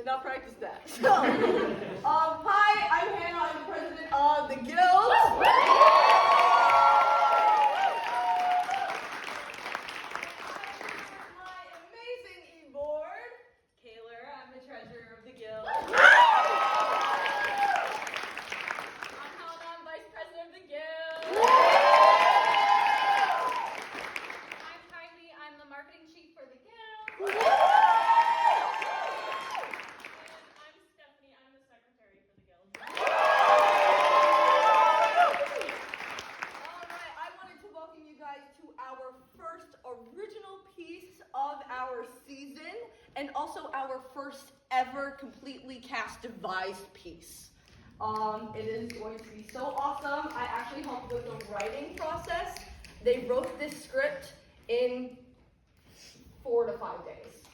did not practice that. So, hi, I'm Hannah. I'm the president of the Guild. My amazing e-board, Kailer. I'm the treasurer of the Guild. I'm Helenna. I'm vice president of the Guild. I'm Kylie. I'm the marketing chief for the Guild. And also our first ever completely cast devised piece. It is going to be so awesome. I actually helped with the writing process. They wrote this script in 4 to 5 days.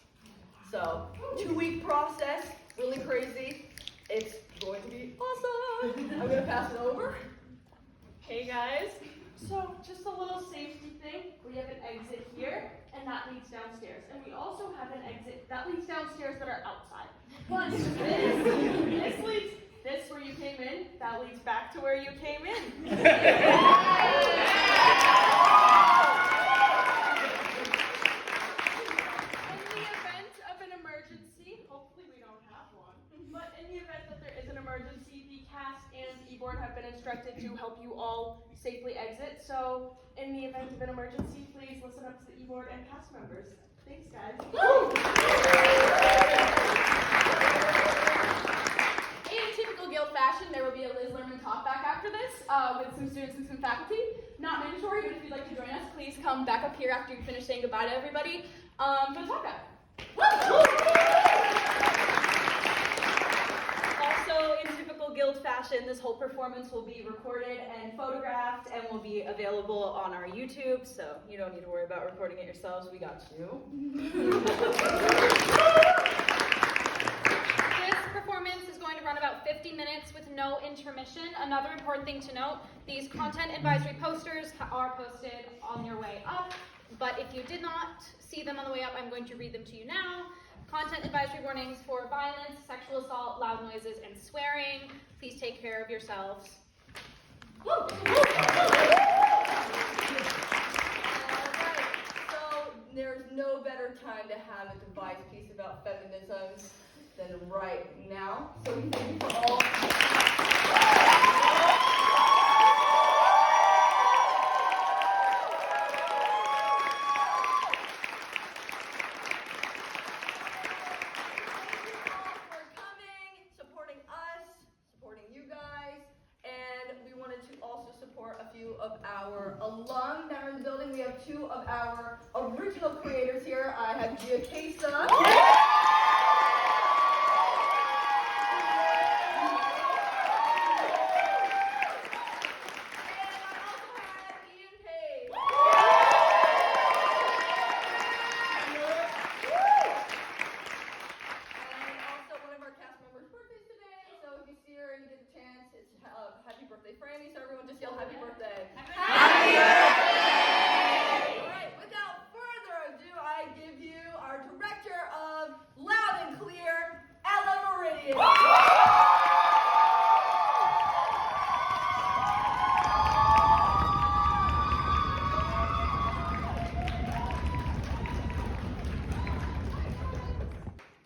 So, 2-week process, really crazy. It's going to be awesome. I'm gonna pass it over. Hey guys, so just a little safety thing. We have an exit here, and that leads downstairs. And we also have an exit that leads downstairs that are outside. But this where you came in, that leads back to where you came in. In the event of an emergency, hopefully we don't have one, but in the event that there is an emergency, the cast and e-board have been instructed to help you all safely exit. So in the event of an emergency, please listen up to the e-board and cast members. Thanks, guys. In typical Guild fashion, there will be a Liz Lerman talk back after this with some students and some faculty. Not mandatory, but if you'd like to join us, please come back up here after you finish saying goodbye to everybody for the talk back. Also, in typical Guild fashion, this whole performance will be recorded and photographed and will be available on our YouTube, so you don't need to worry about recording it yourselves. We got you. This performance is going to run about 50 minutes with no intermission. Another important thing to note, these content advisory posters are posted on your way up, but if you did not see them on the way up, I'm going to read them to you now. Content advisory warnings for violence, sexual assault, loud noises, and swearing. Please take care of yourselves. Alright, so there's no better time to have a devised piece about feminism than right now. So we thank you for all. Of our alum that are in the building. We have 2 of our original creators here. I have Gia Kesa. Happy birthday, Franny, so everyone just yell happy birthday. Happy birthday! All right, without further ado, I give you our director of Loud and Clear, Mooradian.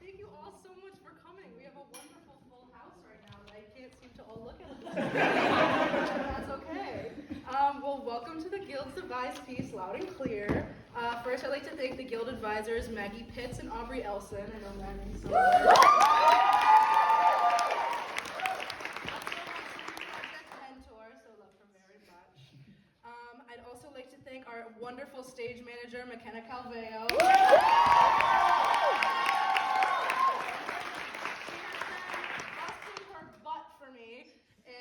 Thank you all so much for coming. We have a wonderful full house right now that I can't seem to all look at. That's okay. Well, welcome to the Guild's devised piece, Loud and Clear. First, I'd like to thank the Guild advisors, Maggie Pitts and Aubrey Elson. I know Maggie's so mentor, so love her very much. I'd also like to thank our wonderful stage manager, Makenna Calvao.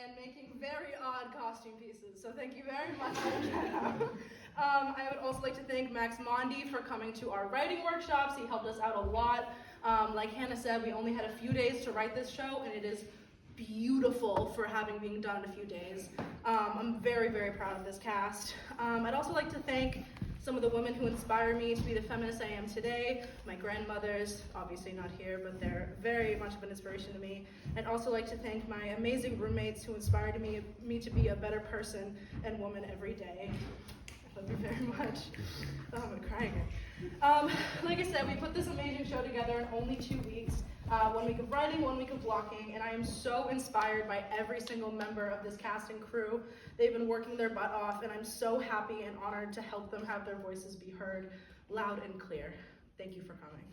And making very odd costume pieces, so thank you very much. I would also like to thank Max Mondi for coming to our writing workshops. He helped us out a lot. Like Hannah said, we only had a few days to write this show, and it is beautiful for having been done in a few days. I'm very, very proud of this cast. I'd also like to thank Some of the women who inspire me to be the feminist I am today, my grandmothers, obviously not here, but they're very much of an inspiration to me. I'd also like to thank my amazing roommates who inspired me to be a better person and woman every day. I love you very much. Oh, I'm crying. Like I said, we put this amazing show together in only 2 weeks. 1 week of writing, 1 week of blocking, and I am so inspired by every single member of this cast and crew. They've been working their butt off, and I'm so happy and honored to help them have their voices be heard loud and clear. Thank you for coming.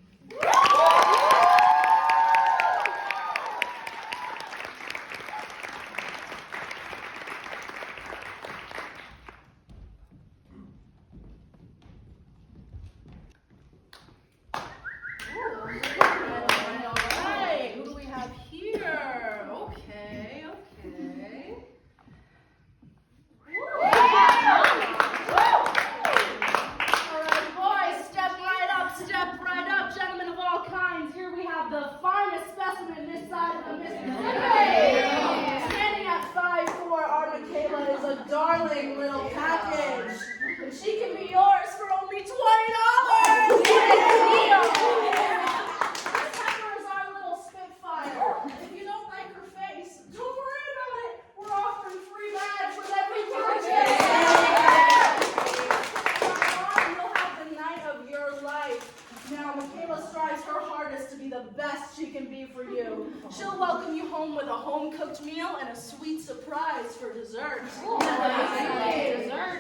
Standing at 5'4", our Mikayla is a darling little package. And she can be yours for only $20. Pepper is our little spitfire. If you don't like her face, don't worry about it. We're offering free bags with every purchase. You'll have the night of your life. Now, Mikayla strives her hardest to be the best she can be for you. She'll welcome you home with a home-cooked meal and a sweet surprise for dessert.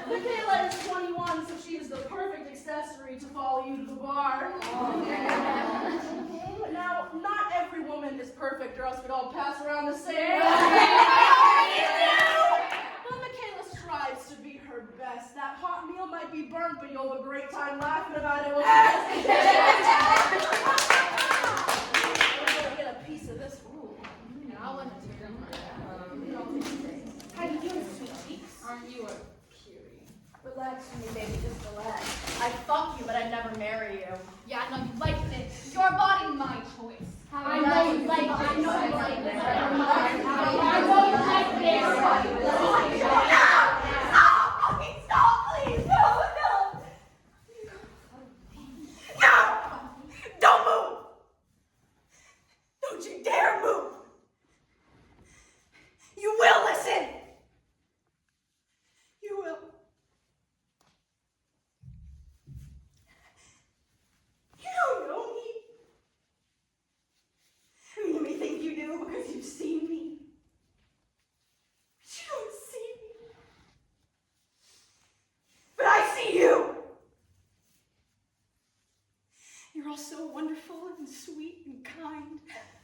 Mikayla is 21, so she is the perfect accessory to follow you to the bar. Now, not every woman is perfect, or else we'd all pass around the same. But Mikayla strives to be her best. That hot meal might be burnt, but you'll have a great time laughing about it. Get a piece of this. Ooh. I want to hear How you doing, sweet cheeks? Aren't you a cutie? Relax for me, baby, just relax. I'd fuck you, but I'd never marry you. Yeah, no, you like this. Your body, my choice. I know you like this. I know you like this. I know you like this. Stop, please. No. No! Don't move! Don't you dare move! You will listen! You will. You don't know me. I mean, you may think you do because you've seen me. But you don't see me. But I see you! You're all so wonderful and sweet and kind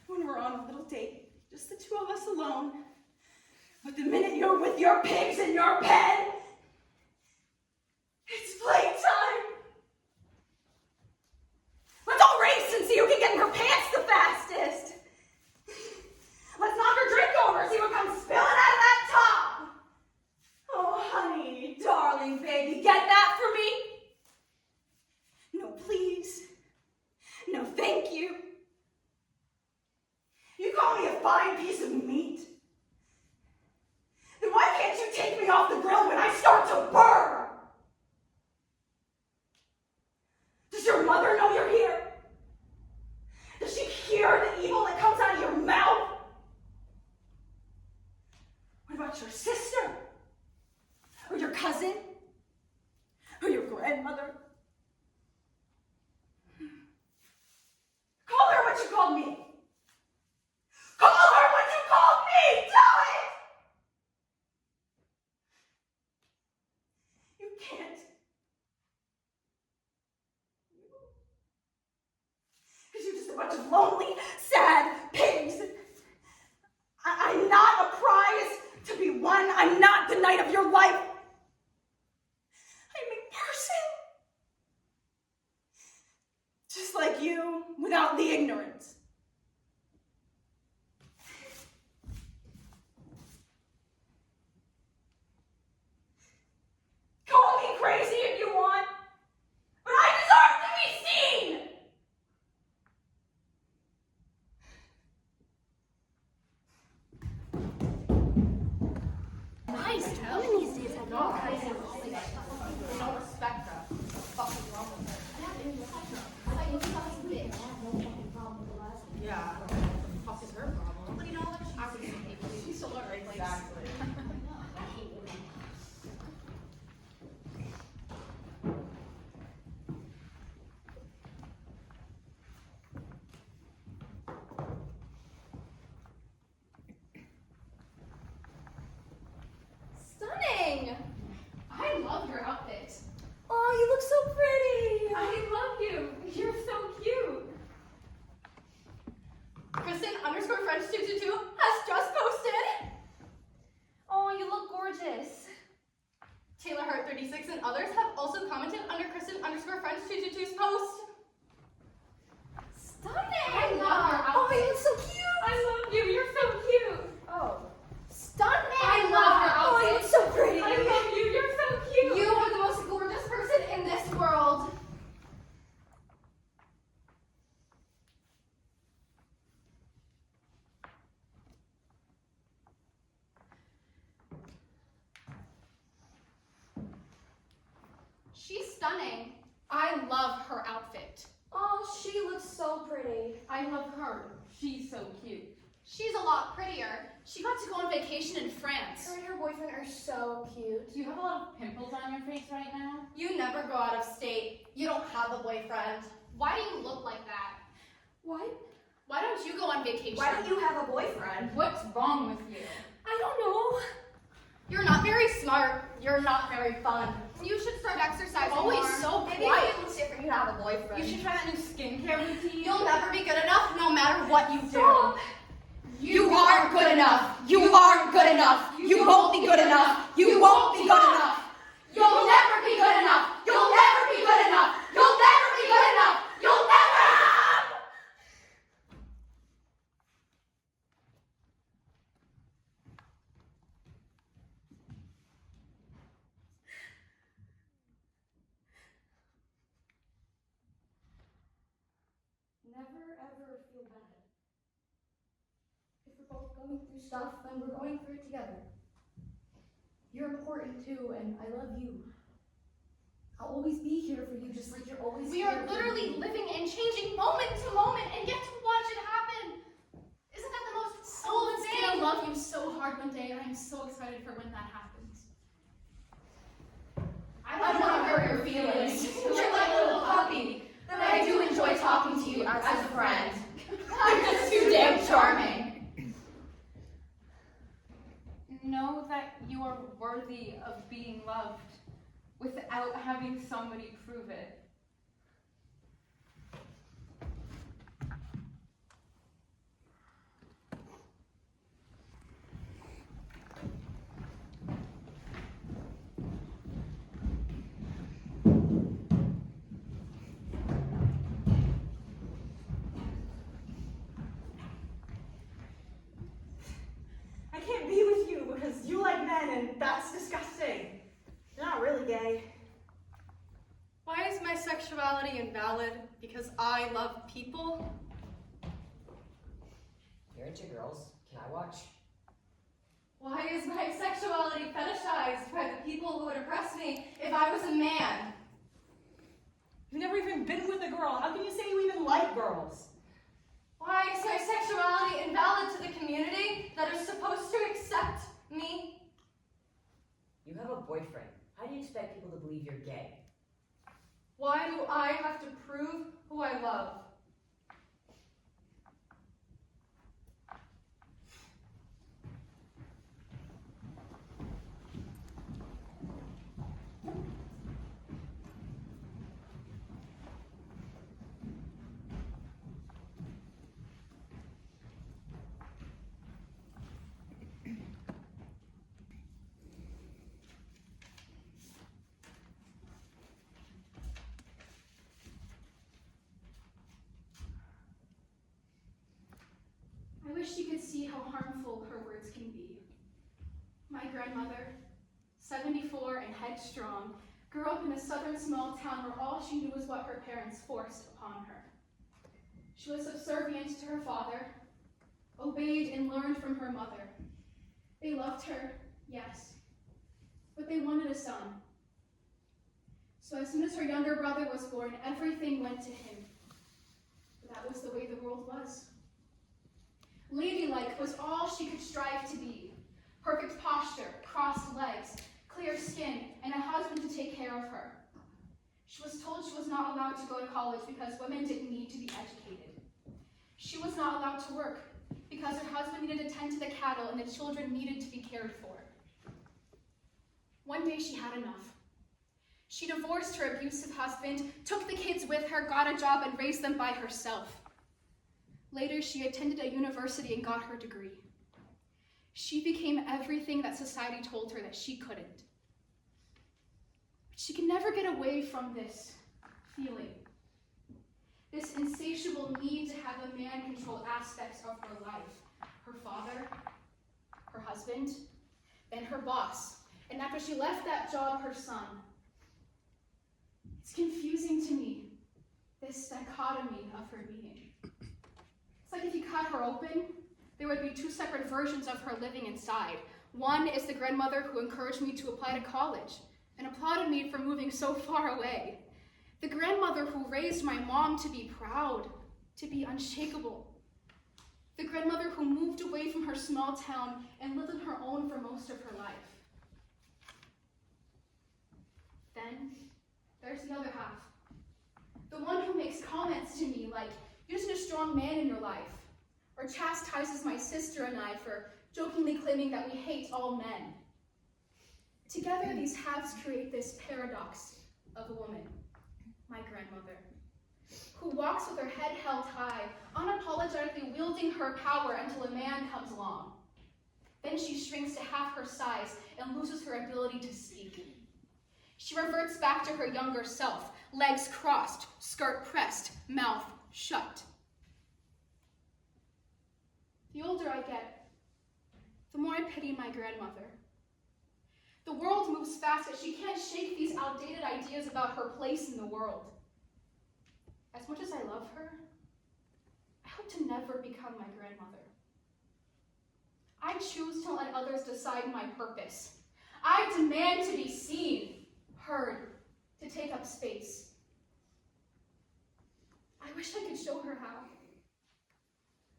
when we're on a little date, just the two of us alone. But the minute you're with your pigs in your pen, it's playtime. Let's all race and see who can get in her pants the fastest. Let's knock her drink over, see what comes spilling out of that top. Oh, honey, darling baby, get that for me? No, please. No, thank you. You call me a fine piece of meat? Then why can't you take me off the grill when I start to burn? Does your mother know you're here? Does she hear the evil that comes out of your mouth? What about your sister? Or your cousin? Or your grandmother? Call her what you called me. Call her what you called me. Do it. You can't. Because you're just a bunch of lonely, sad pigs. I'm not a prize to be won. I'm not the night of your life. I'm a person. Just like you, without the ignorance. Call me crazy if you want, but I deserve to be seen! Nice. Women these days have all kinds of, they don't respect us. Kristen_French222 has just posted. Oh, you look gorgeous. Taylor Hart 36 and others have also commented under Kristen_French222's post. Stunning! I love her Oh, outfit. you look so cute! I love you. You're so cute. Oh. Stunning! I love her Oh, you outfit. look so pretty! I love you. You're so cute. You are the most gorgeous person in this world. She's stunning. I love her outfit. Oh, she looks so pretty. I love her. She's so cute. She's a lot prettier. She got to go on vacation in France. Her and her boyfriend are so cute. Do you have a lot of pimples on your face right now? You never go out of state. You don't have a boyfriend. Why do you look like that? What? Why don't you go on vacation? Why don't you have a boyfriend? What's wrong with you? I don't know. You're not very smart. You're not very fun. You should start exercising Always more. so Maybe quiet. you- It's different. You have a boyfriend. You should try that new skincare routine. You'll never be good enough no matter what you do. Stop. You aren't good enough. You aren't good enough. You won't be good enough. You won't be good enough. You'll never be good enough. You'll never be good enough. You'll never be good enough. You'll never. Never ever feel bad. If we're both going through stuff, then we're going through it together. You're important too, and I love you. I'll always be here for you, just like you're always We here are for literally me. living and changing moment to moment and get to watch it happen. Isn't that the most Someone's thing? gonna love you so hard one day, and I'm so excited for when that happens. I don't want to hurt your feelings. You're like a little puppy. But I do enjoy talking to you as a friend. I'm just too damn charming. Know that you are worthy of being loved without having somebody prove it. I can't be with you because you like men and that's disgusting. You're not really gay. Why is my sexuality invalid? Because I love people? You're into girls. Can I watch? Why is my sexuality fetishized by the people who would oppress me if I was a man? You've never even been with a girl. How can you say you even like girls? Why is my sexuality invalid to the community that is supposed to accept me? You have a boyfriend. How do you expect people to believe you're gay? Why do I have to prove who I love? I wish you could see how harmful her words can be. My grandmother, 74 and headstrong, grew up in a southern small town where all she knew was what her parents forced upon her. She was subservient to her father, obeyed and learned from her mother. They loved her, yes, but they wanted a son. So as soon as her younger brother was born, everything went to him. But that was the way the world was. Ladylike was all she could strive to be. Perfect posture, crossed legs, clear skin, and a husband to take care of her. She was told she was not allowed to go to college because women didn't need to be educated. She was not allowed to work because her husband needed to tend to the cattle and the children needed to be cared for. One day she had enough. She divorced her abusive husband, took the kids with her, got a job, and raised them by herself. Later, she attended a university and got her degree. She became everything that society told her that she couldn't. But she can never get away from this feeling, this insatiable need to have a man control aspects of her life. Her father, her husband, and her boss. And after she left that job, her son. It's confusing to me, this dichotomy of her being. It's like if you cut her open, there would be two separate versions of her living inside. One is the grandmother who encouraged me to apply to college and applauded me for moving so far away. The grandmother who raised my mom to be proud, to be unshakable. The grandmother who moved away from her small town and lived on her own for most of her life. Then there's the other half. The one who makes comments to me like, "You just need a strong man in your life," or chastises my sister and I for jokingly claiming that we hate all men. Together, these halves create this paradox of a woman, my grandmother, who walks with her head held high, unapologetically wielding her power until a man comes along. Then she shrinks to half her size and loses her ability to speak. She reverts back to her younger self, legs crossed, skirt pressed, mouth shut. The older I get, the more I pity my grandmother. The world moves fast, yet she can't shake these outdated ideas about her place in the world. As much as I love her, I hope to never become my grandmother. I choose to let others decide my purpose. I demand to be seen, heard, to take up space. I wish I could show her how.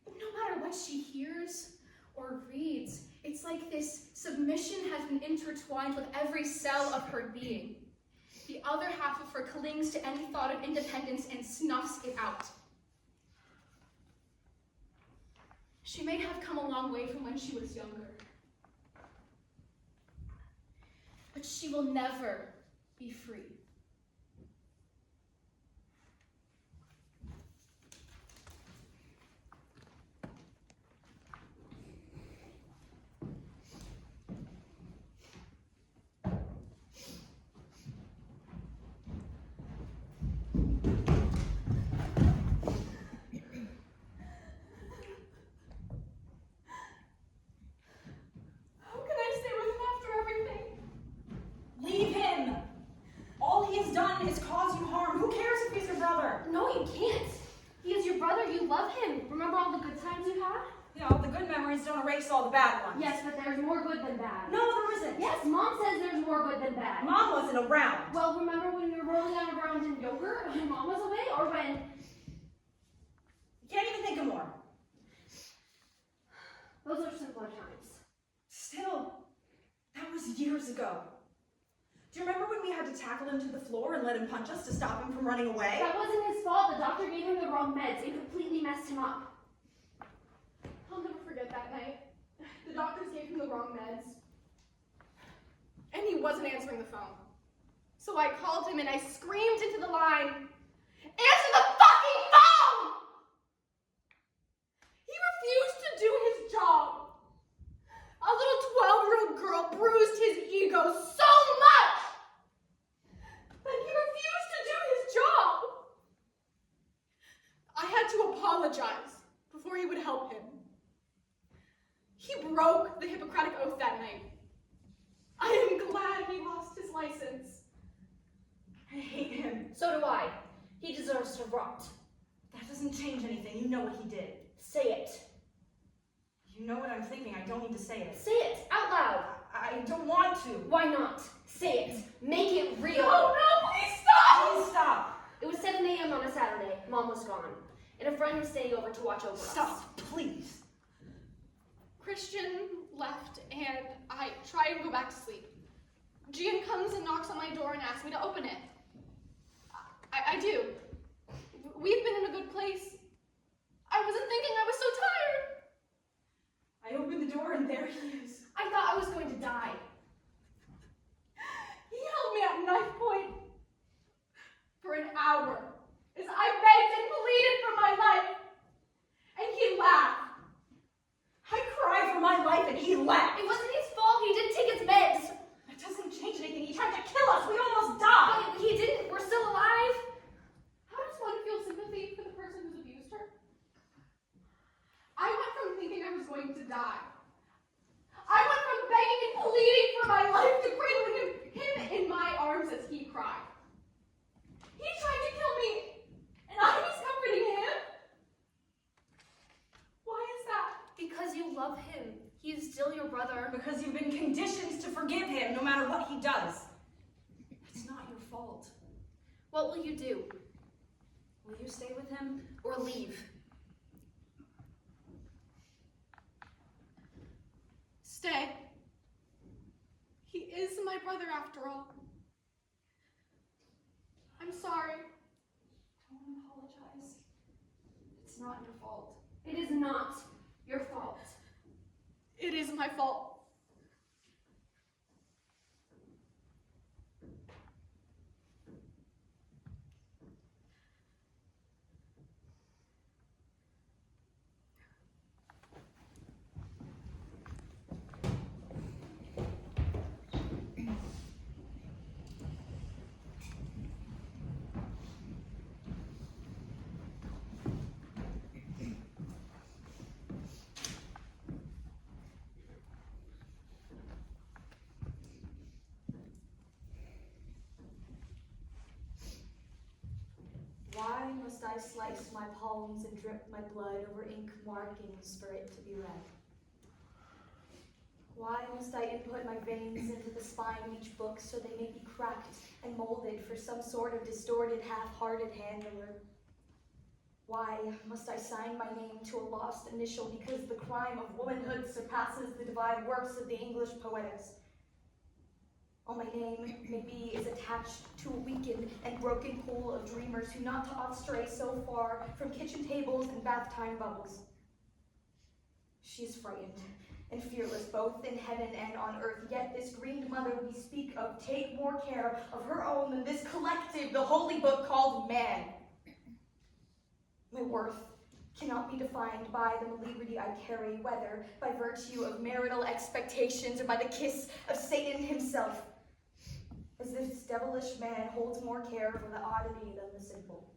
But no matter what she hears or reads, it's like this submission has been intertwined with every cell of her being. The other half of her clings to any thought of independence and snuffs it out. She may have come a long way from when she was younger, but she will never be free. Don't erase all the bad ones. Yes, but there's more good than bad. No, there isn't. Yes, Mom says there's more good than bad. Mom wasn't around. Well, remember when we were rolling down around in yogurt when Mom was away? Or when... You can't even think of more. Those are simpler times. Still, that was years ago. Do you remember when we had to tackle him to the floor and let him punch us to stop him from running away? That wasn't his fault. The doctor gave him the wrong meds and completely messed him up. I'll never forget that night. The doctors gave him the wrong meds. And he wasn't answering the phone. So I called him and I screamed into the line, "Answer the fucking phone!" He refused to do his job. A little 12-year-old girl bruised his ego so much that he refused to do his job. I had to apologize before he would help him. He broke the Hippocratic Oath that night. I am glad he lost his license. I hate him. So do I. He deserves to rot. That doesn't change anything. You know what he did. Say it. You know what I'm thinking. I don't need to say it. Say it out loud. I don't want to. Why not? Say it. Make it real. Oh no, please stop! Please stop. It was 7 a.m. on a Saturday. Mom was gone. And a friend was staying over to watch over us. Stop, please. Christian left and I try and go back to sleep. Gian comes and knocks on my door and asks me to open it. I do. We've been in a good place. I wasn't thinking, I was so tired. I opened the door and there he is. I thought I was going to die. He held me at knife point for an hour as I begged and pleaded for my life. And going to die. I went from begging and pleading for my life to cradling him in my arms as he cried. He tried to kill me, and I was comforting him. Why is that? Because you love him. He is still your brother. Because you've been conditioned to forgive him no matter what he does. It's not your fault. What will you do? Will you stay with him or leave? Stay. He is my brother after all. I'm sorry. Don't apologize. It's not your fault. It is not your fault. It is my fault. Why must I slice my palms and drip my blood over ink markings for it to be read? Why must I input my veins into the spine of each book so they may be cracked and molded for some sort of distorted, half-hearted handler? Why must I sign my name to a lost initial because the crime of womanhood surpasses the divine works of the English poetess? All my name, maybe, is attached to a weakened and broken pool of dreamers who not to stray so far from kitchen tables and bath time bubbles. She is frightened and fearless both in heaven and on earth, yet this greened mother we speak of take more care of her own than this collective, the holy book called man. My worth cannot be defined by the liberty I carry, whether by virtue of marital expectations or by the kiss of Satan himself, as this devilish man holds more care for the oddity than the simple.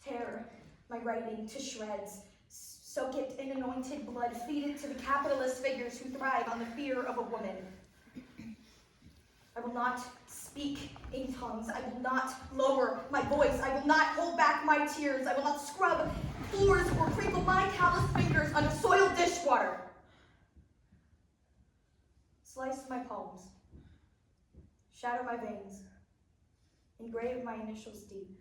Tear my writing to shreds, soak it in anointed blood, feed it to the capitalist figures who thrive on the fear of a woman. I will not speak in tongues. I will not lower my voice. I will not hold back my tears. I will not scrub floors or crinkle my calloused fingers under soiled dishwater. Slice my palms. Shatter my veins. Engrave my initials deep.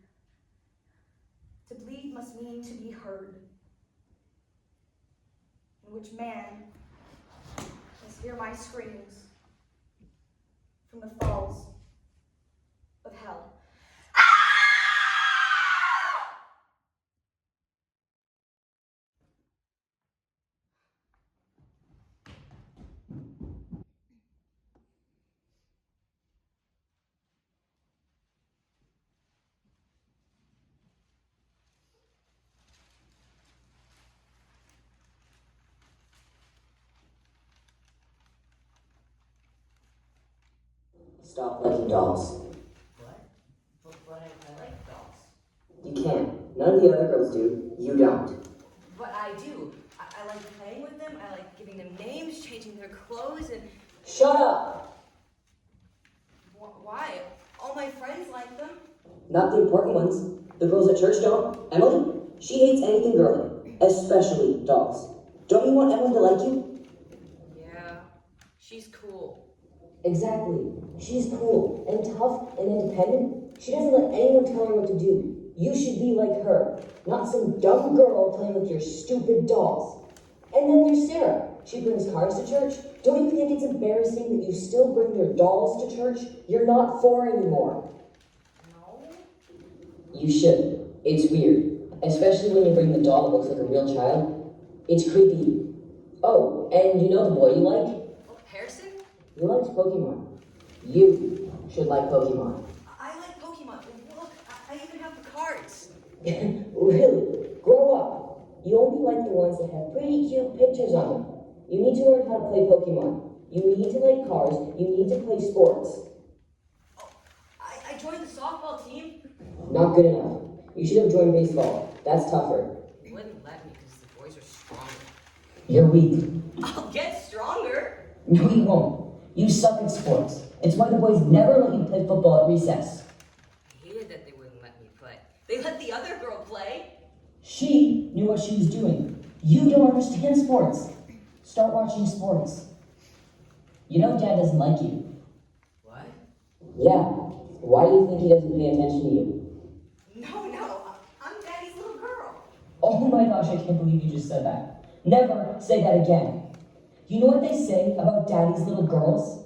To bleed must mean to be heard, in which man must hear my screams from the falls of hell. Stop liking dolls. What? But I like dolls. You can't. None of the other girls do. You don't. But I do. I like playing with them. I like giving them names, changing their clothes, and... Shut up! Why? All my friends like them. Not the important ones. The girls at church don't. Emily? She hates anything girly. Especially dolls. Don't you want Emily to like you? Yeah. She's cool. Exactly. She's cool and tough and independent. She doesn't let anyone tell her what to do. You should be like her, not some dumb girl playing with your stupid dolls. And then there's Sarah. She brings cards to church. Don't you think it's embarrassing that you still bring your dolls to church? You're not 4 anymore. No. You should. It's weird. Especially when you bring the doll that looks like a real child. It's creepy. Oh, and you know the boy you like? Oh, Harrison? He likes Pokemon. You should like Pokemon. I like Pokemon. Look, I even have the cards. Really? Grow up. You only like the ones that have pretty cute pictures on them. You need to learn how to play Pokemon. You need to like cars. You need to play sports. Oh, I joined the softball team. Not good enough. You should have joined baseball. That's tougher. They wouldn't let me because the boys are stronger. You're weak. I'll get stronger. No, you won't. You suck at sports. It's why the boys never let you play football at recess. I hated that they wouldn't let me play. They let the other girl play. She knew what she was doing. You don't understand sports. Start watching sports. You know Dad doesn't like you. What? Yeah. Why do you think he doesn't pay attention to you? No, I'm Daddy's little girl. Oh my gosh, I can't believe you just said that. Never say that again. You know what they say about Daddy's little girls?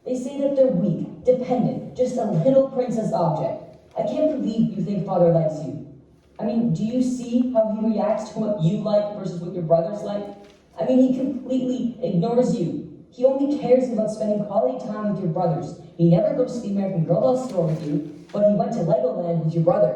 They say that they're weak, dependent, just a little princess object. I can't believe you think Father likes you. I mean, do you see how he reacts to what you like versus what your brothers like? I mean, he completely ignores you. He only cares about spending quality time with your brothers. He never goes to the American Girl Doll store with you, but he went to Legoland with your brother.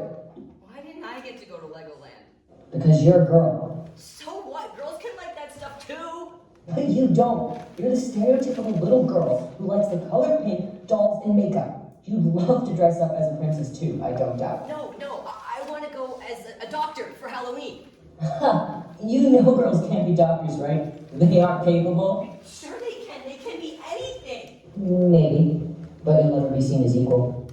Why didn't I get to go to Legoland? Because you're a girl. So what? Girls can like that stuff too. But you don't. You're the stereotypical little girl who likes the color pink, dolls, and makeup. You'd love to dress up as a princess too, I don't doubt. No, I want to go as a doctor for Halloween. Ha! You know girls can't be doctors, right? They aren't capable. Sure they can. They can be anything. Maybe. But you'll never be seen as equal.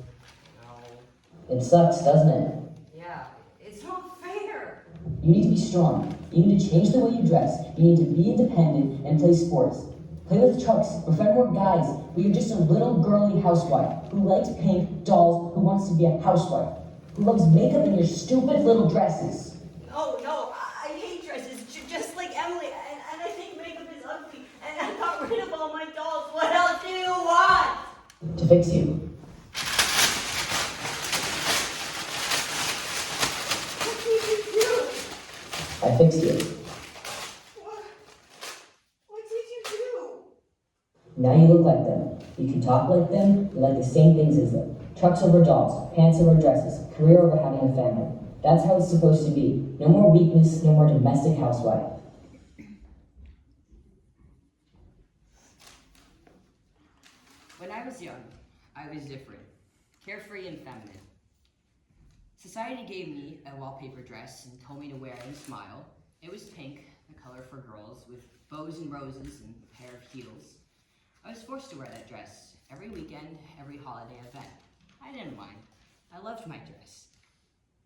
No. It sucks, doesn't it? Yeah, it's not fair. You need to be strong. You need to change the way you dress. You need to be independent and play sports. Play with trucks, befriend more guys, but you're just a little girly housewife who likes pink, dolls, who wants to be a housewife, who loves makeup and your stupid little dresses. No, I hate dresses, just like Emily, and I think makeup is ugly, and I got rid of all my dolls. What else do you want? To fix you. What did you do? I fixed you. What did you do? Now you look like them. You can talk like them. You like the same things as them. Trucks over dolls, pants over dresses, career over having a family. That's how it's supposed to be. No more weakness, no more domestic housewife. When I was young, I was different, carefree and feminine. Society gave me a wallpaper dress and told me to wear it and smile. It was pink, the color for girls, with bows and roses and a pair of heels. I was forced to wear that dress every weekend, every holiday event. I didn't mind. I loved my dress.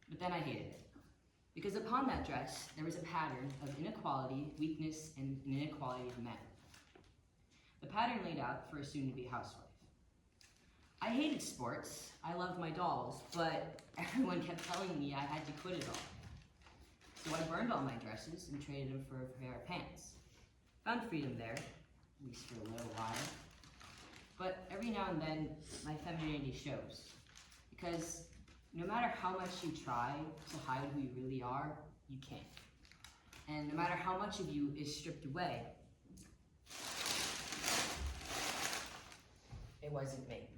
But then I hated it. Because upon that dress, there was a pattern of inequality, weakness, and an inequality of men. The pattern laid out for a soon-to-be housewife. I hated sports. I loved my dolls, but everyone kept telling me I had to quit it all. So I burned all my dresses and traded them for a pair of pants. Found freedom there, at least for a little while. But every now and then, my femininity shows. Because no matter how much you try to hide who you really are, you can't. And no matter how much of you is stripped away, it wasn't me.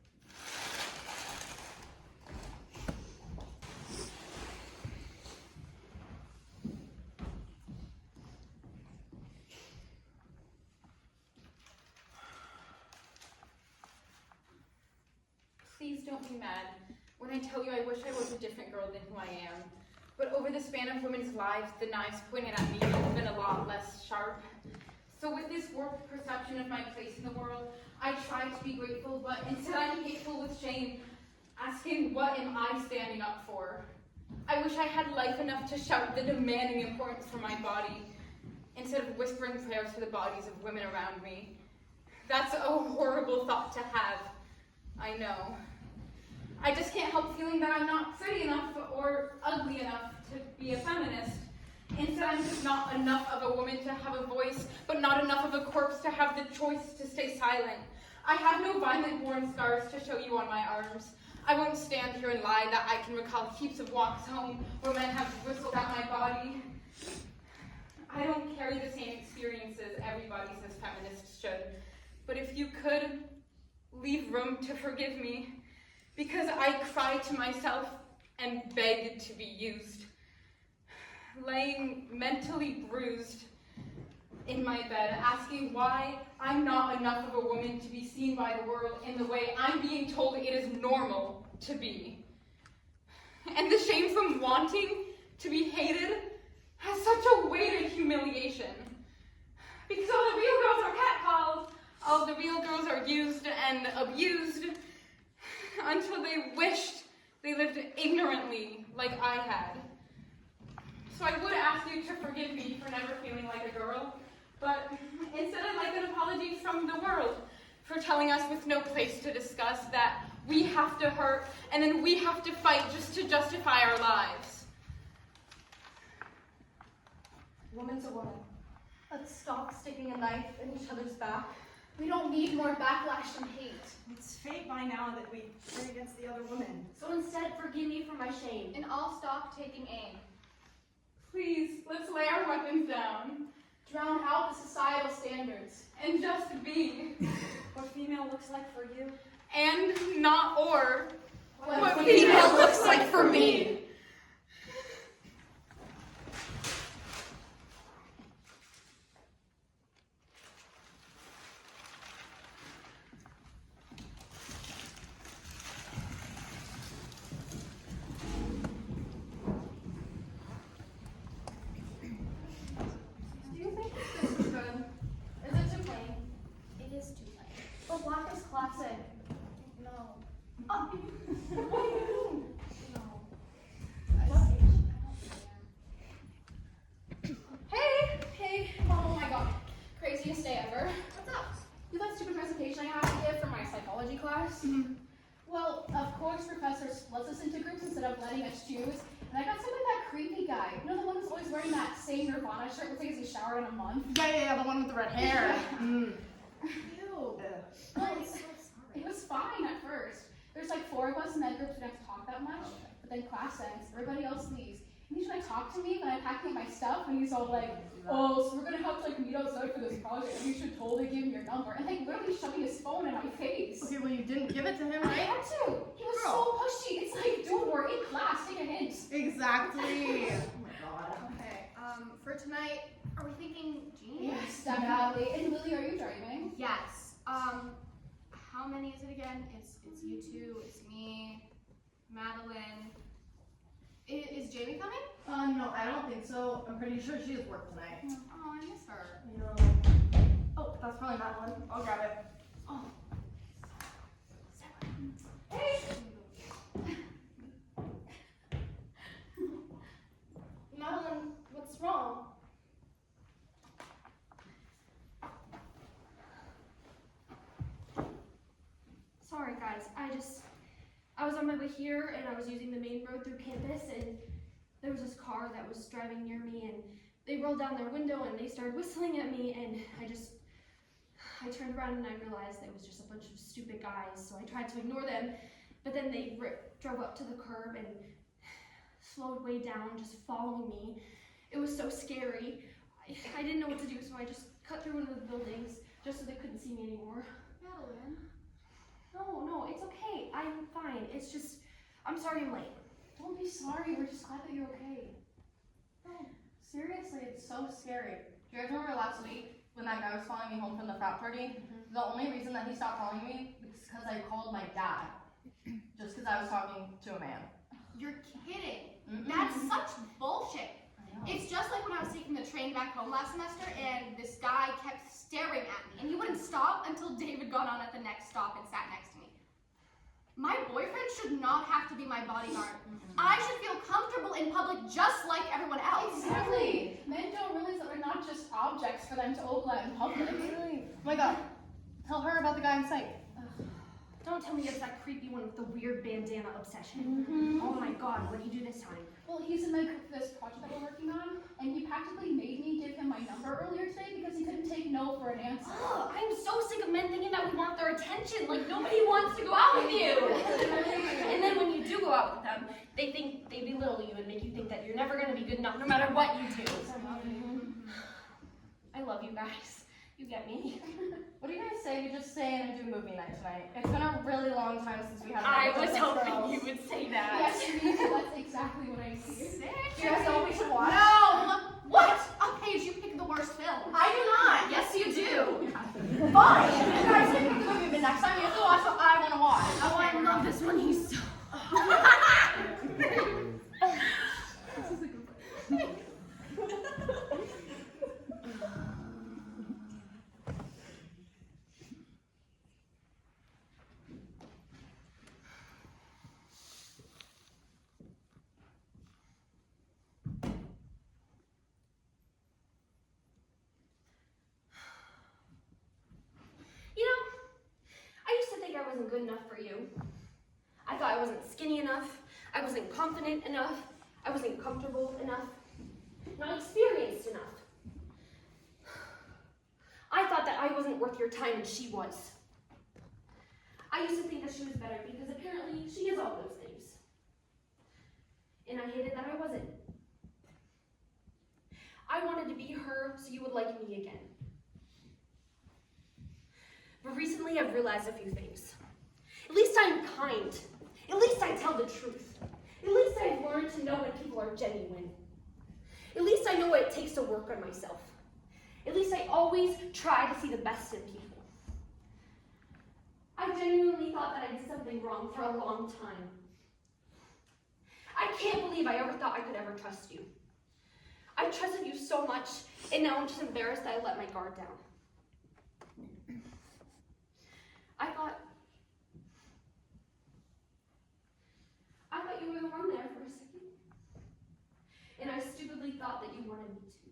Please don't be mad when I tell you I wish I was a different girl than who I am. But over the span of women's lives, the knives pointed at me have been a lot less sharp. So with this warped perception of my place in the world, I try to be grateful, but instead I'm hateful with shame, asking what am I standing up for? I wish I had life enough to shout the demanding importance for my body, instead of whispering prayers for the bodies of women around me. That's a horrible thought to have, I know. I just can't help feeling that I'm not pretty enough or ugly enough to be a feminist. Instead, I'm just not enough of a woman to have a voice, but not enough of a corpse to have the choice to stay silent. I have no violent-born scars to show you on my arms. I won't stand here and lie that I can recall heaps of walks home where men have whistled at my body. I don't carry the same experiences everybody says feminists should, but if you could, leave room to forgive me, because I cry to myself and beg to be used. Laying mentally bruised in my bed, asking why I'm not enough of a woman to be seen by the world in the way I'm being told it is normal to be. And the shame from wanting to be hated has such a weight of humiliation. they lived ignorantly like I had. So I would ask you to forgive me for never feeling like a girl, but instead I'd like an apology from the world for telling us with no place to discuss that we have to hurt and then we have to fight just to justify our lives. Woman's a woman. Let's stop sticking a knife in each other's back. We don't need more backlash and hate. It's fate by now that we turn against the other woman. So instead, forgive me for my shame. And I'll stop taking aim. Please, let's lay our weapons down Drown out the societal standards. and just be. What female looks like for you? And not or. What female looks like for me. Do you think this is good? Is it too plain? It is too late. But black is classic. No. Oh. What do you mean? No. Hey! Oh my god. Craziest day ever. What's up? You know that stupid presentation I have to give for my psychology class? Well, of course, Professor splits us into groups instead of letting us choose. And I got sent with that creepy guy. You know the one who's always wearing that same Nirvana shirt with like he showered in a month? Yeah, the one with the red hair. Ew. Well, it was fine at first. There's like 4 of us in that group who don't talk that much. But then class ends, everybody else leaves. And he's trying to talk to me when I'm packing my stuff, and he's all like, oh, so we're gonna have to like meet outside for this project, and you should totally give him your number. And like literally shoving his phone in my face. Okay, well, you didn't give it to him, I right? had to. He was so pushy. It's like, dude, we're in class, take a hint. Exactly. Oh my god. Okay, for tonight, are we thinking jeans? Yes, definitely. And Lily, are you driving? Yes. How many is it again? It's you two, it's me, Madeline. Is Jamie coming? No, I don't think so. I'm pretty sure she has work tonight. Oh, I miss her. Oh, that's probably Madeline. I'll grab it. Oh. Madeline, what's wrong? Sorry guys, I was on my way here and I was using the main road through campus and there was this car that was driving near me and they rolled down their window and they started whistling at me and I turned around and I realized it was just a bunch of stupid guys, so I tried to ignore them, but then they drove up to the curb and slowed way down, just following me. It was so scary. I didn't know what to do, so I just cut through one of the buildings just so they couldn't see me anymore. Madeline. No, it's okay. I'm fine. It's just, I'm sorry I'm late. Don't be sorry, we're just glad that you're okay. No, seriously, it's so scary. Do you guys remember last week when that guy was following me home from the frat party? The only reason that he stopped following me was because I called my dad. Just because I was talking to a man. You're kidding. That's such bullshit. It's just like when I was taking the train back home last semester and this guy kept staring at me and he wouldn't stop until David got on at the next stop and sat next to me. My boyfriend should not have to be my bodyguard. I should feel comfortable in public just like everyone else. Exactly. Men don't realize that we're not just objects for them to ogle at in public. Oh my god. Tell her about the guy in sight. Don't tell me it's that creepy one with the weird bandana obsession. Oh my god, what do you do this time? Well, he's in my group for this project that we're working on, and he practically made me give him my number earlier today because he couldn't take no for an answer. Oh, I'm so sick of men thinking that we want their attention. Like, nobody wants to go out with you. And then when you do go out with them, they belittle you and make you think that you're never going to be good enough no matter what you do. I love you guys. You get me. What do you guys say we just stay and do movie night tonight? It's been a really long time since we had a I night with was us hoping girls. you would say that. Yes, me too. That's exactly what I need. Sick. Do you guys know what we should watch? No! What? Okay, you pick the worst film. I do not! Yes, you do. Fine! You guys can pick the movie, but next time you have to watch what I want to watch. Oh, I love this one. He's so... good enough for you. I thought I wasn't skinny enough, I wasn't confident enough, I wasn't comfortable enough, not experienced enough. I thought that I wasn't worth your time and she was. I used to think that she was better because apparently she is all those things. And I hated that I wasn't. I wanted to be her so you would like me again. But recently I've realized a few things. At least I'm kind. At least I tell the truth. At least I've learned to know when people are genuine. At least I know what it takes to work on myself. At least I always try to see the best in people. I genuinely thought that I did something wrong for a long time. I can't believe I ever thought I could ever trust you. I trusted you so much, and now I'm just embarrassed that I let my guard down. I thought you were the one there for a second. And I stupidly thought that you wanted me to.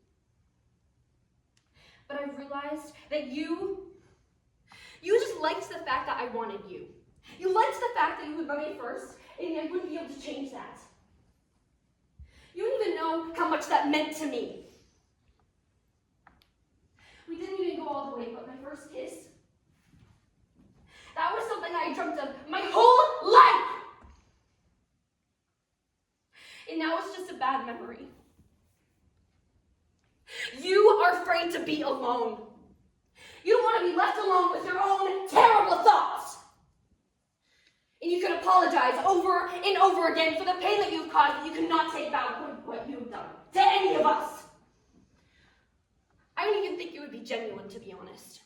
But I realized that you just liked the fact that I wanted you. You liked the fact that you would love me first, and I wouldn't be able to change that. You don't even know how much that meant to me. We didn't even go all the way, but my first kiss, that was something I dreamt of my whole life. And now it's just a bad memory. You are afraid to be alone. You don't want to be left alone with your own terrible thoughts. And you can apologize over and over again for the pain that you've caused, but you cannot take back what you've done to any of us. I don't even think you would be genuine, to be honest.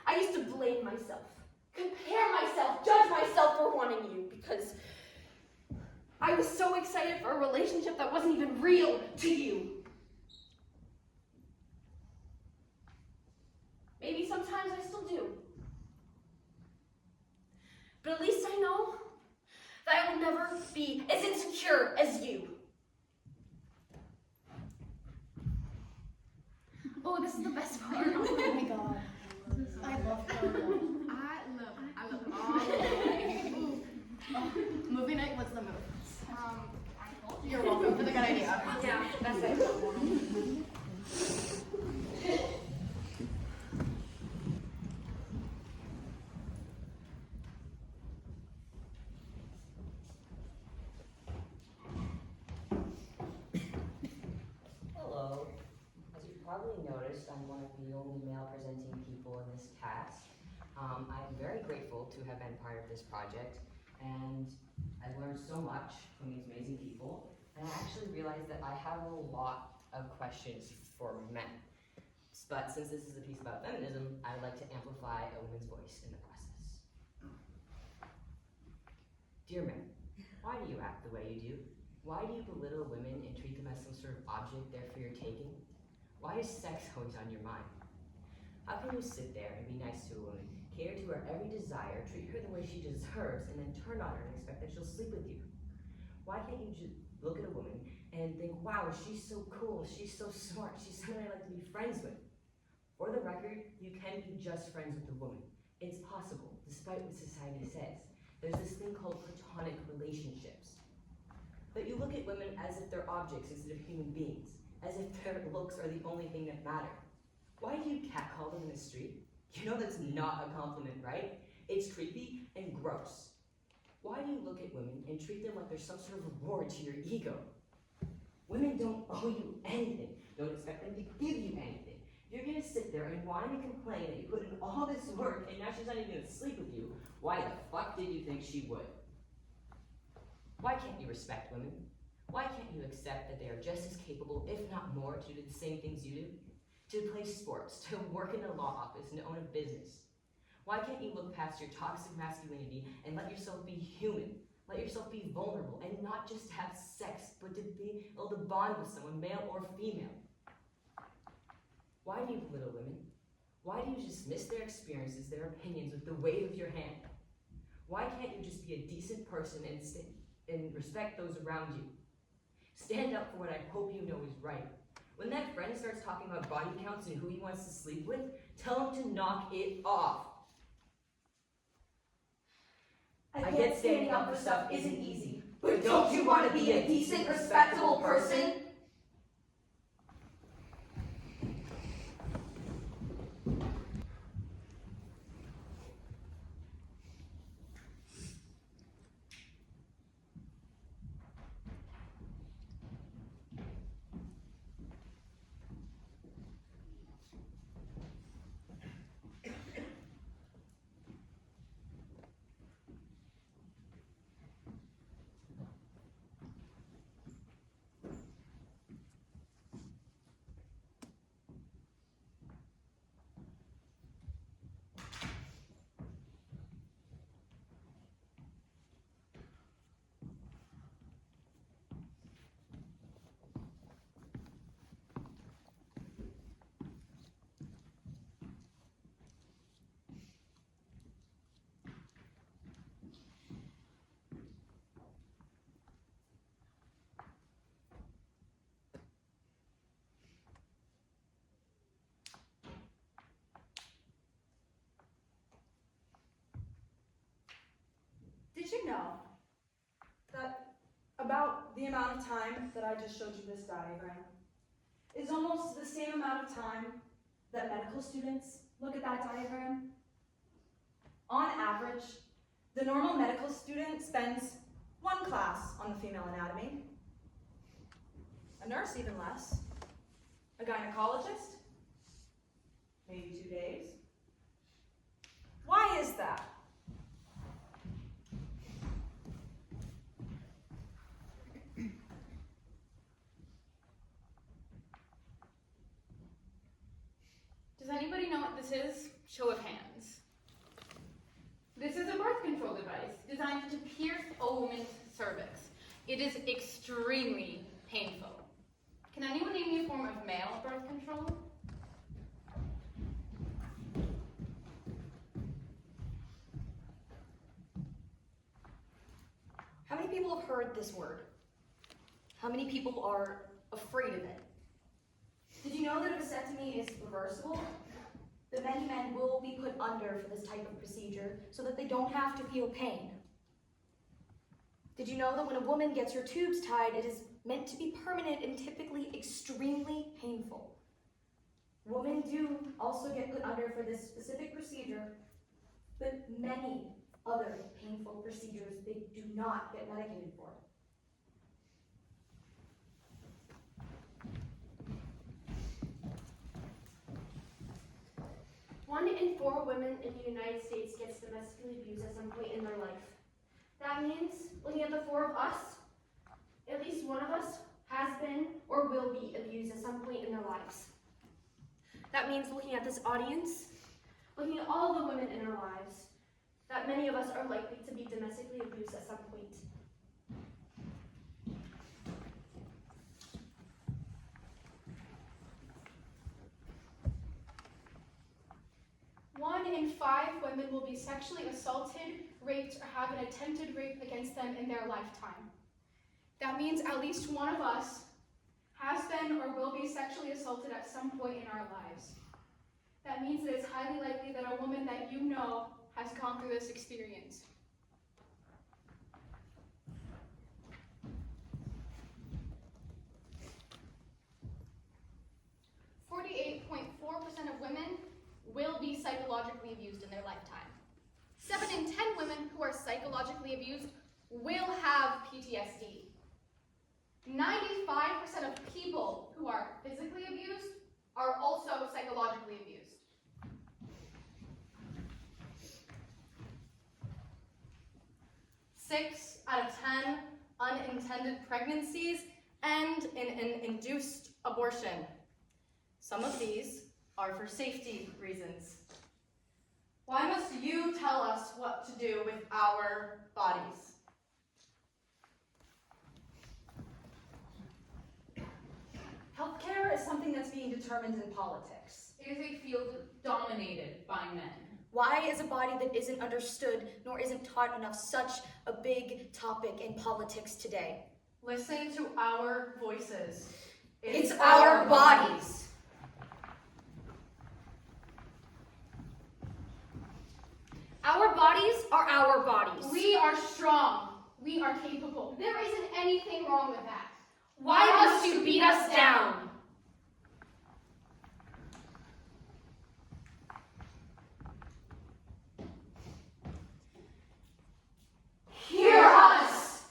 I used to blame myself, compare myself, judge myself for wanting you, because I was so excited for a relationship that wasn't even real to you. Maybe sometimes I still do. But at least I know that I will never be as insecure as you. Oh, this is the best part. Oh my god. I love Calvao. I love all of it. Movie night was the move. You're welcome for the good idea. Yeah, that's it. Hello. As you've probably noticed, I'm one of the only male-presenting people in this cast. I'm very grateful to have been part of this project, and I've learned so much from these amazing people, and I actually realized that I have a lot of questions for men. But since this is a piece about feminism, I'd like to amplify a woman's voice in the process. Dear men, why do you act the way you do? Why do you belittle women and treat them as some sort of object there for your taking? Why is sex always on your mind? How can you sit there and be nice to a woman, cater to her every desire, treat her the way she deserves, and then turn on her and expect that she'll sleep with you? Why can't you just look at a woman and think, wow, she's so cool, she's so smart, she's someone I'd like to be friends with? For the record, you can be just friends with a woman. It's possible, despite what society says. There's this thing called platonic relationships. But you look at women as if they're objects instead of human beings, as if their looks are the only thing that matter. Why do you catcall them in the street? You know that's not a compliment, right? It's creepy and gross. Why do you look at women and treat them like they're some sort of reward to your ego? Women don't owe you anything. Don't expect them to give you anything. You're gonna sit there and whine and complain that you put in all this work and now she's not even gonna sleep with you. Why the fuck did you think she would? Why can't you respect women? Why can't you accept that they are just as capable, if not more, to do the same things you do? To play sports, to work in a law office, and to own a business? Why can't you look past your toxic masculinity and let yourself be human? Let yourself be vulnerable and not just have sex, but to be able to bond with someone, male or female? Why do you belittle women? Why do you dismiss their experiences, their opinions with the wave of your hand? Why can't you just be a decent person and respect those around you? Stand up for what I hope you know is right. When that friend starts talking about body counts and who he wants to sleep with, tell him to knock it off. I get standing up for stuff isn't easy. But don't you want to be a decent, respectable person? Did you know that about the amount of time that I just showed you this diagram is almost the same amount of time that medical students look at that diagram? On average, the normal medical student spends 1 class on the female anatomy, a nurse even less, a gynecologist, maybe 2 days. Why is that? Does anybody know what this is? Show of hands. This is a birth control device designed to pierce a woman's cervix. It is extremely painful. Can anyone name me a form of male birth control? How many people have heard this word? How many people are afraid of it? Did you know that a vasectomy is reversible? That many men will be put under for this type of procedure so that they don't have to feel pain? Did you know that when a woman gets her tubes tied, it is meant to be permanent and typically extremely painful? Women do also get put under for this specific procedure, but many other painful procedures they do not get medicated for. One in 4 women in the United States gets domestically abused at some point in their life. That means, looking at the 4 of us, at least one of us has been or will be abused at some point in their lives. That means looking at this audience, looking at all the women in our lives, that many of us are likely to be domestically abused at some point. One in 5 women will be sexually assaulted, raped, or have an attempted rape against them in their lifetime. That means at least one of us has been or will be sexually assaulted at some point in our lives. That means that it's highly likely that a woman that you know has gone through this experience. .4% of women will be psychologically abused in their lifetime. 7 in 10 women who are psychologically abused will have PTSD. 95% of people who are physically abused are also psychologically abused. 6 out of 10 unintended pregnancies end in an induced abortion. Some of these are for safety reasons. Why must you tell us what to do with our bodies? Healthcare is something that's being determined in politics. It is a field dominated by men. Why is a body that isn't understood nor isn't taught enough such a big topic in politics today? Listen to our voices. It's our bodies. Our bodies are our bodies. We are strong. We are capable. There isn't anything wrong with that. Why must you beat us down? Hear us!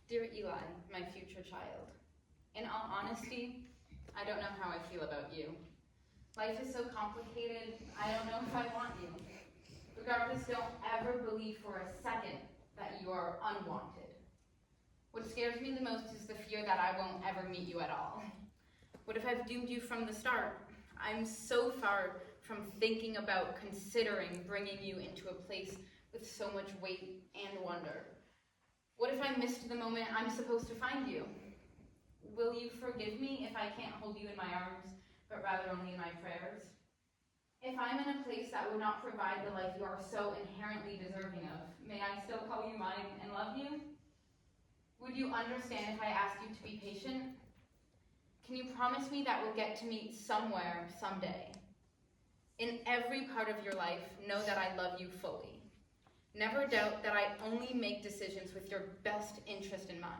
Dear Eli, my future child, in all honesty, I don't know how I feel about you. Life is so complicated, I don't know if I want you. Regardless, don't ever believe for a second that you are unwanted. What scares me the most is the fear that I won't ever meet you at all. What if I've doomed you from the start? I'm so far from thinking about considering bringing you into a place with so much weight and wonder. What if I missed the moment I'm supposed to find you? Will you forgive me if I can't hold you in my arms, but rather only in my prayers? If I'm in a place that would not provide the life you are so inherently deserving of, may I still call you mine and love you? Would you understand if I asked you to be patient? Can you promise me that we'll get to meet somewhere, someday? In every part of your life, know that I love you fully. Never doubt that I only make decisions with your best interest in mind.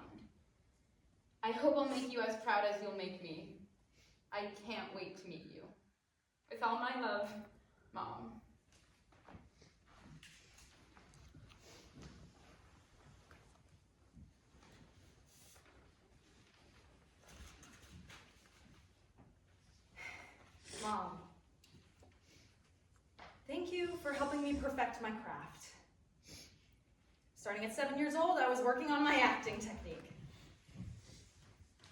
I hope I'll make you as proud as you'll make me. I can't wait to meet you. With all my love, Mom. Mom, thank you for helping me perfect my craft. Starting at 7 years old, I was working on my acting technique.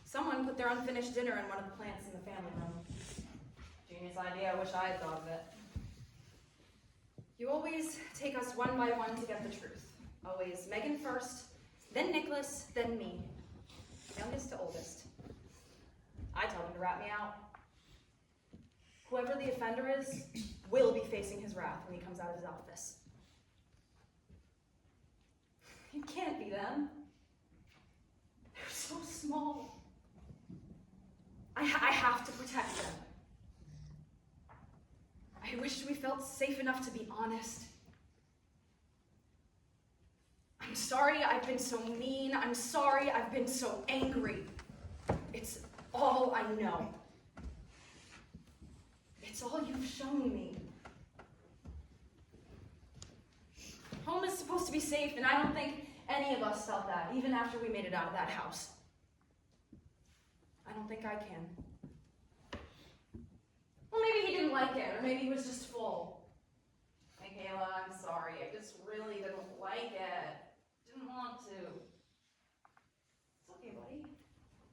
Someone put their unfinished dinner in one of the plants in the family room. Genius idea, I wish I had thought of it. You always take us one by one to get the truth. Always Megan first, then Nicholas, then me. Youngest to oldest. I tell them to rat me out. Whoever the offender is will be facing his wrath when he comes out of his office. It can't be them. They're so small. I have to protect them. I wish we felt safe enough to be honest. I'm sorry I've been so mean. I'm sorry I've been so angry. It's all I know. It's all you've shown me. Home is supposed to be safe, and I don't think any of us felt that, even after we made it out of that house. I don't think I can. Well, maybe he didn't like it, or maybe he was just full. Mikayla, I'm sorry. I just really didn't like it. Didn't want to. It's okay, buddy.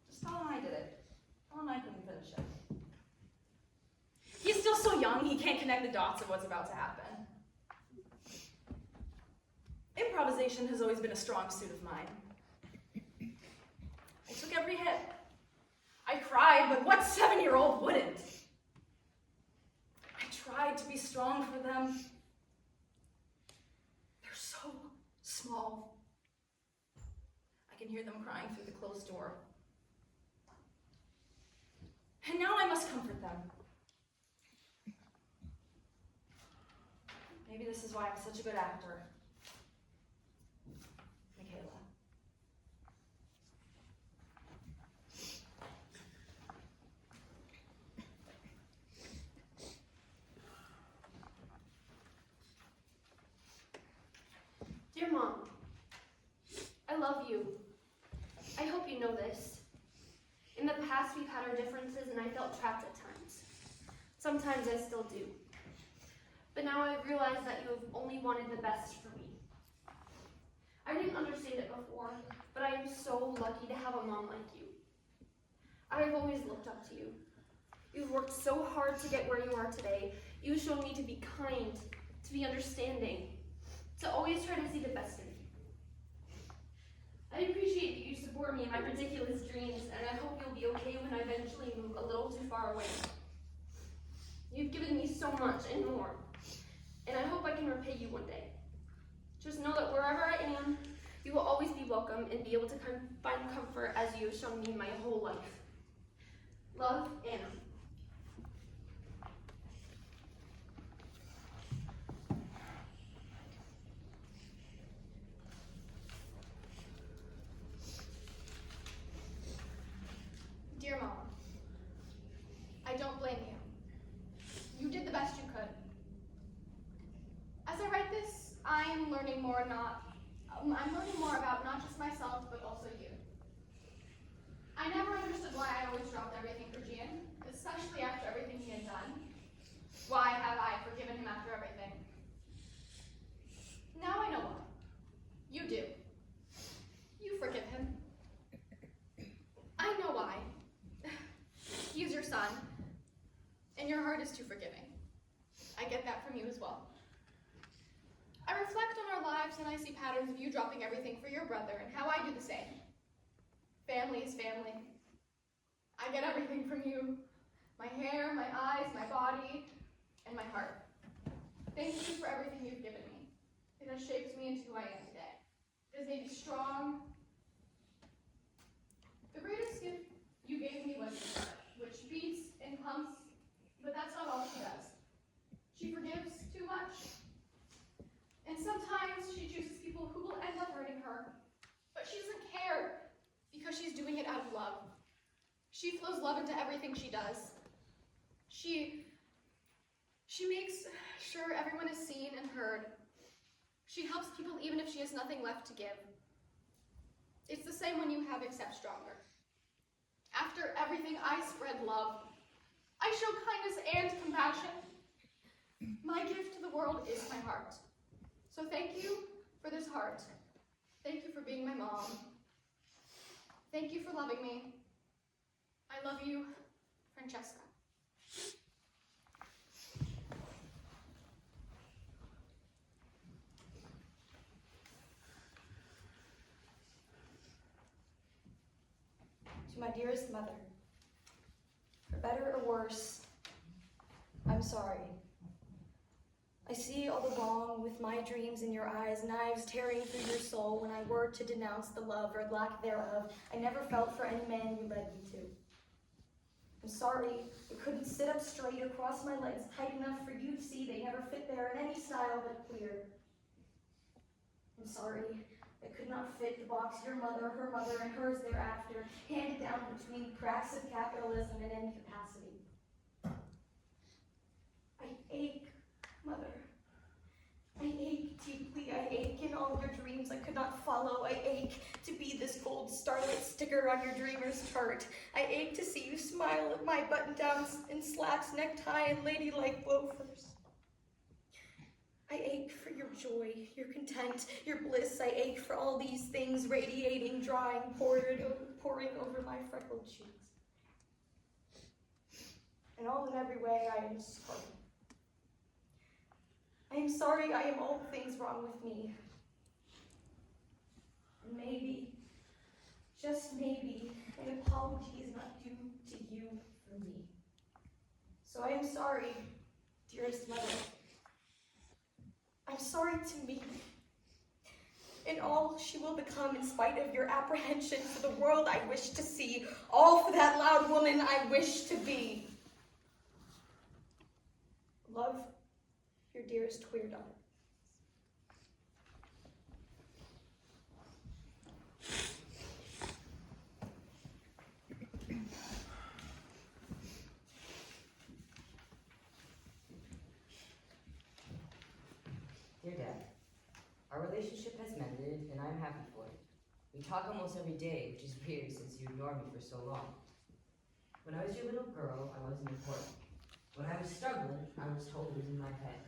Just tell him I did it. Tell him I couldn't finish it. He's still so young, he can't connect the dots of what's about to happen. Improvisation has always been a strong suit of mine. I took every hit. I cried, but what 7-year-old wouldn't? I tried to be strong for them. They're so small. I can hear them crying through the closed door. And now I must comfort them. Maybe this is why I'm such a good actor. Mikayla. Dear Mom, I love you. I hope you know this. In the past, we've had our differences and I felt trapped at times. Sometimes I still do. But now I realize that you have only wanted the best for me. I didn't understand it before, but I am so lucky to have a mom like you. I have always looked up to you. You've worked so hard to get where you are today. You've shown me to be kind, to be understanding, to always try to see the best in me. I appreciate that you support me in my ridiculous dreams. dreams, and I hope you'll be okay when I eventually move a little too far away. You've given me so much and more, and I hope I can repay you one day. Just know that wherever I am, you will always be welcome and be able to find comfort as you have shown me my whole life. Love, Anna. Dear Mom, I don't blame you. You did the best you could. As I write this, I'm learning more about not just myself, but also you. I never understood why I always dropped everything for Gian, especially after everything he had done. Why have I forgiven him after everything? Now I know why. You do. You forgive him. I know why. He's your son, and your heart is too forgiving. I get that from you as well. I reflect on our lives and I see patterns of you dropping everything for your brother and how I do the same. Family is family. I get everything from you. My hair, my eyes, my body, and my heart. Thank you for everything you've given me. It has shaped me into who I am today. It has made me strong. The greatest gift you gave me was your heart, which beats and pumps, but that's not all she does. She forgives too much. And sometimes she chooses people who will end up hurting her, but she doesn't care because she's doing it out of love. She flows love into everything she does. She makes sure everyone is seen and heard. She helps people even if she has nothing left to give. It's the same when you have Accept Stronger. After everything, I spread love. I show kindness and compassion. My gift to the world is my heart. So thank you for this heart. Thank you for being my mom. Thank you for loving me. I love you, Francesca. To my dearest mother, for better or worse, I'm sorry. I see all the wrong with my dreams in your eyes, knives tearing through your soul when I were to denounce the love or lack thereof I never felt for any man you led me to. I'm sorry I couldn't sit up straight or cross my legs tight enough for you to see they never fit there in any style but queer. I'm sorry I could not fit the box your mother, her mother, and hers thereafter, handed down between cracks of capitalism and incapacity. I ache, Mother. I ache deeply. I ache in all your dreams I could not follow. I ache to be this gold starlit sticker on your dreamer's chart. I ache to see you smile at my button-downs and slacks, necktie, and ladylike loafers. I ache for your joy, your content, your bliss. I ache for all these things radiating, drying, pouring over my freckled cheeks. And all in every way I am sorry. I am sorry I am all the things wrong with me. And maybe, just maybe, an apology is not due to you for me. So I am sorry, dearest mother. I'm sorry to me. In all she will become in spite of your apprehension for the world I wish to see, all for that loud woman I wish to be. Love, your dearest queer daughter. Dear Dad, our relationship has mended, and I'm happy for it. We talk almost every day, which is weird since you ignored me for so long. When I was your little girl, I wasn't important. When I was struggling, I was told it was in my head.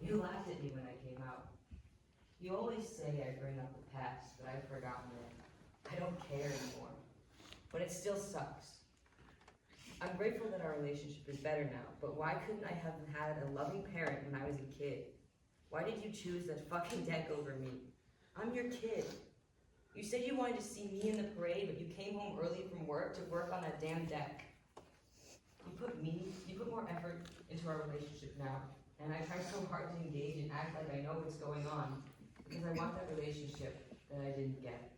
You laughed at me when I came out. You always say I bring up the past, but I've forgotten it. I don't care anymore. But it still sucks. I'm grateful that our relationship is better now, but why couldn't I have had a loving parent when I was a kid? Why did you choose that fucking deck over me? I'm your kid. You said you wanted to see me in the parade, but you came home early from work to work on that damn deck. You put more effort into our relationship now, and I try so hard to engage and act like I know what's going on, because I want that relationship that I didn't get.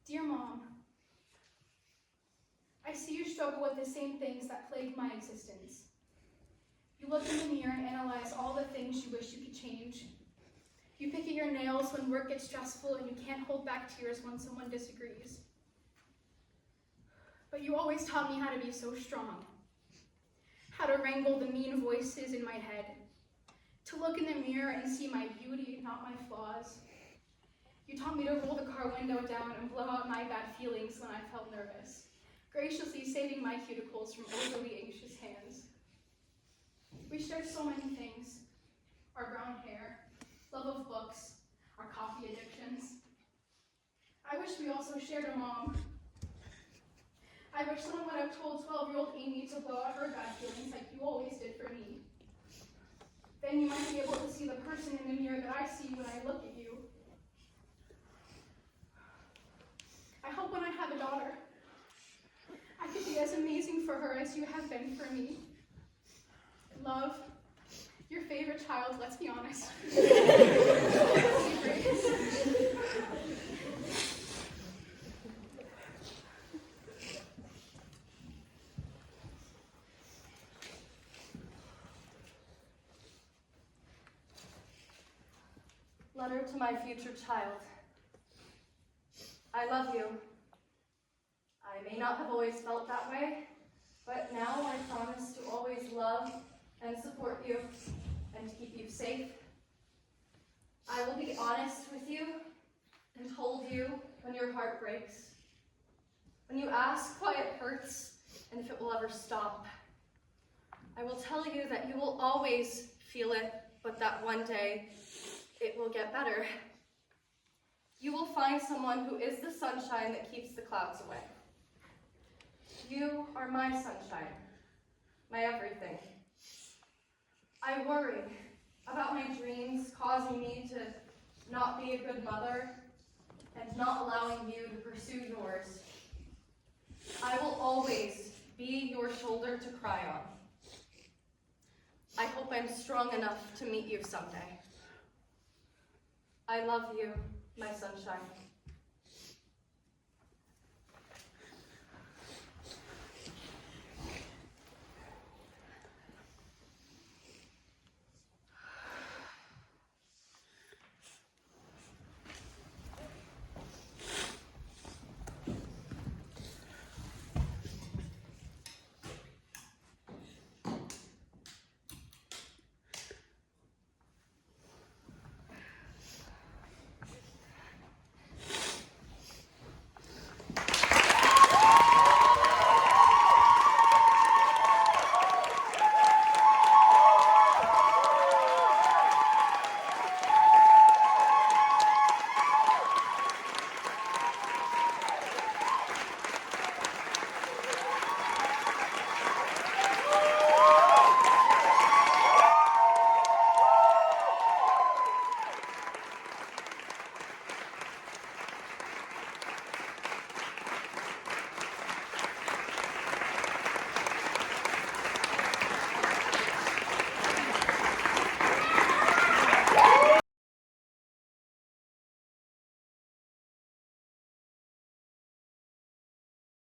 Dear Mom, I see you struggle with the same things that plague my existence. You look in the mirror and analyze all the things you wish you could change. You pick at your nails when work gets stressful and you can't hold back tears when someone disagrees. But you always taught me how to be so strong, how to wrangle the mean voices in my head, to look in the mirror and see my beauty, not my flaws. You taught me to roll the car window down and blow out my bad feelings when I felt nervous, graciously saving my cuticles from overly anxious hands. We shared so many things: our brown hair, love of books, our coffee addictions. I wish we also shared a mom. I wish someone would have told 12-year-old Amy to blow out her bad feelings like you always did for me. Then you might be able to see the person in the mirror that I see when I look at you. I hope when I have a daughter, I could be as amazing for her as you have been for me. Love, your favorite child, let's be honest. Letter to my future child. I love you. I may not have always felt that way, but now I promise to always love and support you and keep you safe. I will be honest with you and hold you when your heart breaks, when you ask why it hurts and if it will ever stop. I will tell you that you will always feel it, but that one day it will get better. You will find someone who is the sunshine that keeps the clouds away. You are my sunshine, my everything. I worry about my dreams causing me to not be a good mother and not allowing you to pursue yours. I will always be your shoulder to cry on. I hope I'm strong enough to meet you someday. I love you, my sunshine.